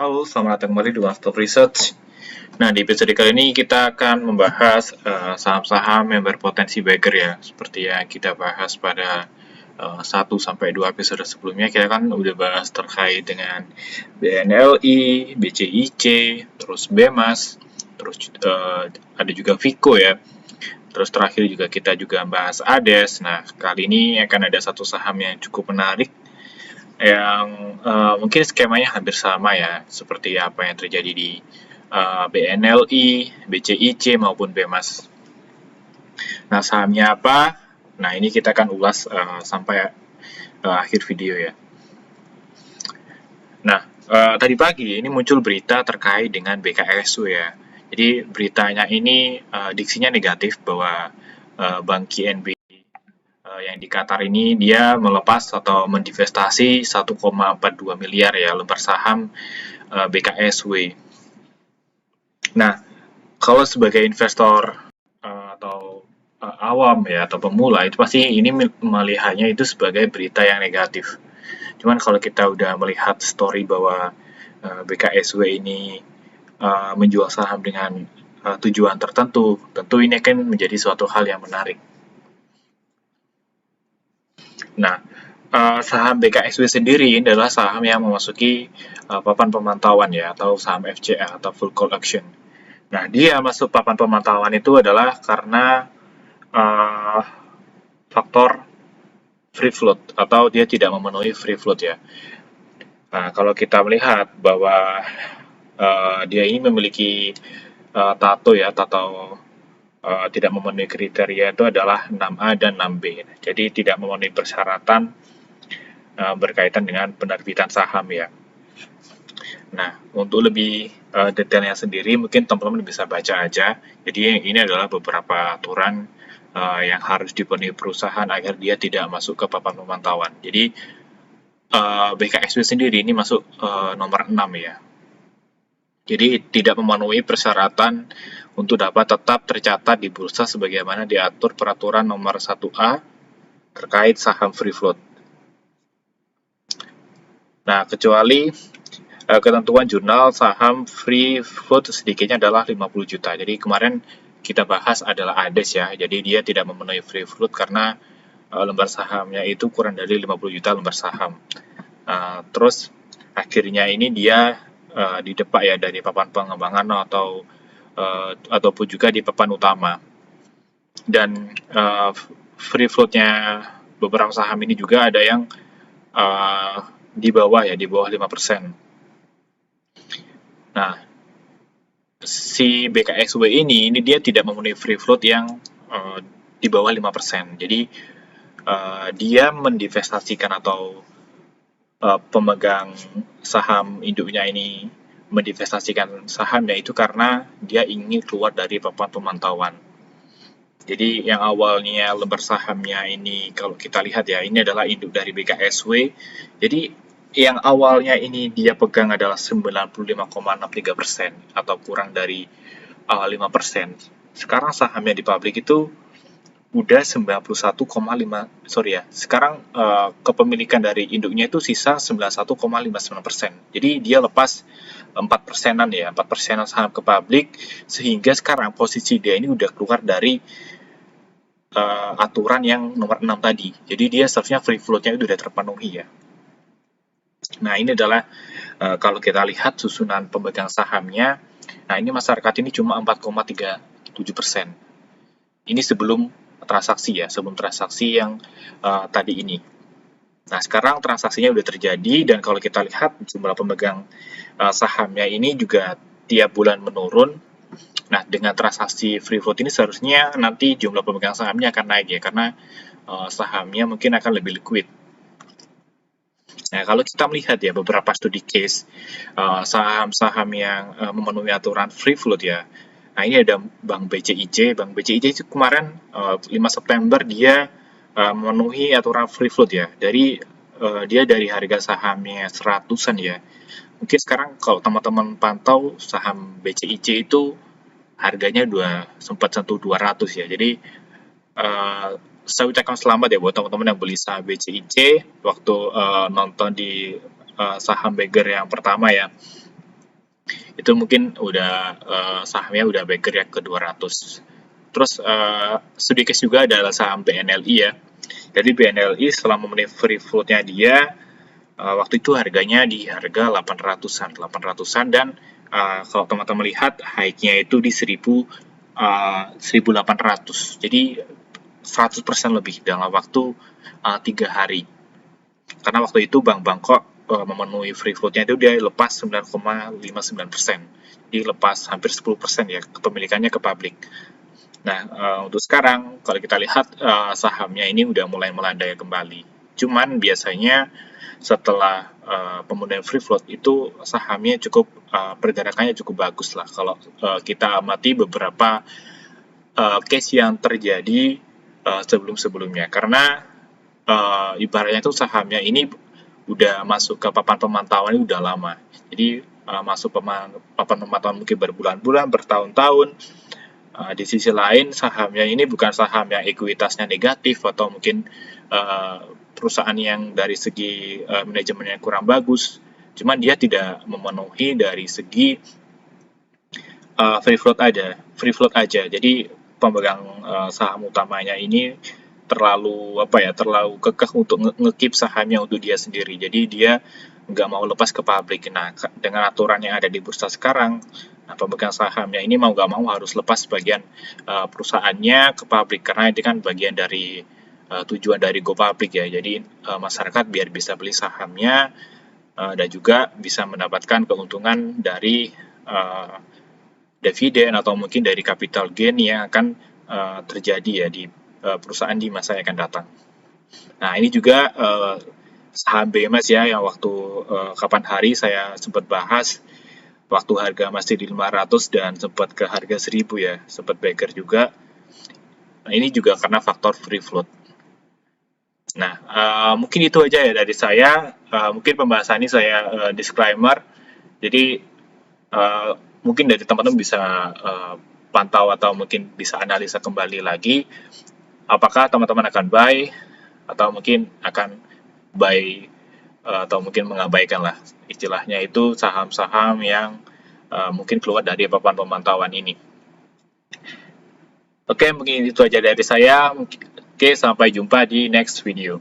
Halo, selamat datang kembali di One Stop Research. Nah, di episode kali ini kita akan membahas saham-saham yang berpotensi bagger ya. Seperti yang kita bahas pada 1 sampai 2 episode sebelumnya, kita kan udah bahas terkait dengan BNLI, BCIC, terus BEMAS, terus ada juga Vico ya. Terus terakhir juga kita juga bahas ADES. Nah, kali ini akan ada satu saham yang cukup menarik yang mungkin skemanya hampir sama ya, seperti apa yang terjadi di BNLI, BCIC maupun BEMAS. Nah, sahamnya apa? Nah, ini kita akan ulas sampai akhir video ya. Nah, tadi pagi ini muncul berita terkait dengan BKSU ya. Jadi beritanya ini diksinya negatif bahwa Bank KNB yang di Qatar ini dia melepas atau mendivestasi 1,42 miliar ya lembar saham BKSW. Nah, kalau sebagai investor atau awam ya atau pemula itu pasti ini melihatnya itu sebagai berita yang negatif. Cuman kalau kita udah melihat story bahwa BKSW ini menjual saham dengan tujuan tertentu, tentu ini akan menjadi suatu hal yang menarik. Nah, saham BKSW sendiri adalah saham yang memasuki papan pemantauan ya, atau saham FCA atau full call action. Nah, dia masuk papan pemantauan itu adalah karena faktor free float atau dia tidak memenuhi free float ya. Nah, kalau kita melihat bahwa dia ini memiliki tato ya, tato tidak memenuhi kriteria itu adalah 6A dan 6B. Jadi tidak memenuhi persyaratan berkaitan dengan penerbitan saham ya. Nah, untuk lebih detailnya sendiri mungkin teman-teman bisa baca aja. Jadi ini adalah beberapa aturan yang harus dipenuhi perusahaan agar dia tidak masuk ke papan pemantauan. Jadi BKSW sendiri ini masuk nomor 6 ya. Jadi tidak memenuhi persyaratan untuk dapat tetap tercatat di bursa sebagaimana diatur peraturan nomor 1A terkait saham free float. Nah, kecuali ketentuan jurnal saham free float sedikitnya adalah 50 juta. Jadi kemarin kita bahas adalah ADES ya. Jadi dia tidak memenuhi free float karena lembar sahamnya itu kurang dari 50 juta lembar saham. Terus akhirnya ini dia didepak ya dari papan pengembangan ataupun juga di papan utama. Dan free floatnya beberapa saham ini juga ada yang di bawah ya, di bawah 5%. Nah, si BKSW ini dia tidak memenuhi free float yang di bawah 5%. Jadi dia mendivestasikan atau pemegang saham induknya ini mendivestasikan sahamnya itu karena dia ingin keluar dari papan pemantauan. Jadi yang awalnya lembar sahamnya ini kalau kita lihat ya, ini adalah induk dari BKSW. Jadi yang awalnya ini dia pegang adalah 95,63% atau kurang dari 5%. Sekarang sahamnya di publik itu udah 91,5, sorry ya, sekarang kepemilikan dari induknya itu sisa 91,59%. Jadi dia lepas 4%-an ya, 4%-an saham ke publik, sehingga sekarang posisi dia ini udah keluar dari aturan yang nomor 6 tadi. Jadi dia seharusnya free float-nya itu udah terpenuhi ya. Nah, ini adalah kalau kita lihat susunan pemegang sahamnya, nah ini masyarakat ini cuma 4,37%. Ini sebelum transaksi ya, sebelum transaksi yang tadi ini. Nah, sekarang transaksinya udah terjadi dan kalau kita lihat jumlah pemegang sahamnya ini juga tiap bulan menurun. Nah, dengan transaksi free float ini seharusnya nanti jumlah pemegang sahamnya akan naik ya, karena sahamnya mungkin akan lebih liquid. Nah, kalau kita melihat ya beberapa studi case saham-saham yang memenuhi aturan free float ya. Nah, ini ada Bank BCIC. Bank BCIC itu kemarin 5 September dia memenuhi aturan free float ya. Dia dari harga sahamnya 100-an ya. Mungkin sekarang kalau teman-teman pantau saham BCIC itu harganya sempat sentuh 200 ya. Jadi saya ucapkan selamat ya buat teman-teman yang beli saham BCIC waktu nonton di saham bagger yang pertama ya. Itu mungkin udah sahamnya udah bergerak ke 200. Terus studi case juga adalah saham BNLI ya. Jadi BNLI setelah memenuhi free float-nya dia, waktu itu harganya di harga 800-an dan kalau teman-teman lihat high-nya itu di 1800. Jadi 100% lebih dalam waktu 3 hari. Karena waktu itu Bank Bangkok memenuhi free float-nya itu dia lepas 9,59%. Jadi lepas hampir 10% ya kepemilikannya ke publik. Nah, untuk sekarang kalau kita lihat sahamnya ini udah mulai melandai kembali. Cuman biasanya setelah pemenuhan free float itu sahamnya cukup pergerakannya cukup bagus lah kalau kita amati beberapa case yang terjadi sebelum-sebelumnya. Karena ibaratnya itu sahamnya ini udah masuk ke papan pemantauan ini udah lama. Jadi masuk papan pemantauan mungkin berbulan-bulan, bertahun-tahun. Di sisi lain sahamnya ini bukan saham yang ekuitasnya negatif atau mungkin perusahaan yang dari segi manajemennya kurang bagus. Cuman dia tidak memenuhi dari segi free float aja. Jadi pemegang saham utamanya ini terlalu kekeh untuk ngekip sahamnya untuk dia sendiri. Jadi dia nggak mau lepas ke publik. Nah, dengan aturan yang ada di bursa sekarang, pemegang sahamnya ini mau nggak mau harus lepas sebagian perusahaannya ke publik karena itu kan bagian dari tujuan dari go public ya. Jadi masyarakat biar bisa beli sahamnya dan juga bisa mendapatkan keuntungan dari dividen atau mungkin dari capital gain yang akan terjadi ya di perusahaan di masa yang akan datang. Nah, ini juga saham BMS ya yang waktu kapan hari saya sempat bahas waktu harga masih di 500 dan sempat ke harga 1000 ya, sempat breaker juga. Nah, ini juga karena faktor free float. Nah, mungkin itu aja ya dari saya. Mungkin pembahasan ini saya disclaimer. Jadi mungkin dari teman-teman bisa pantau atau mungkin bisa analisa kembali lagi apakah teman-teman akan buy atau mungkin akan buy atau mungkin mengabaikan lah istilahnya itu saham-saham yang mungkin keluar dari papan pemantauan ini. Oke, mungkin itu aja dari saya. Oke, sampai jumpa di next video.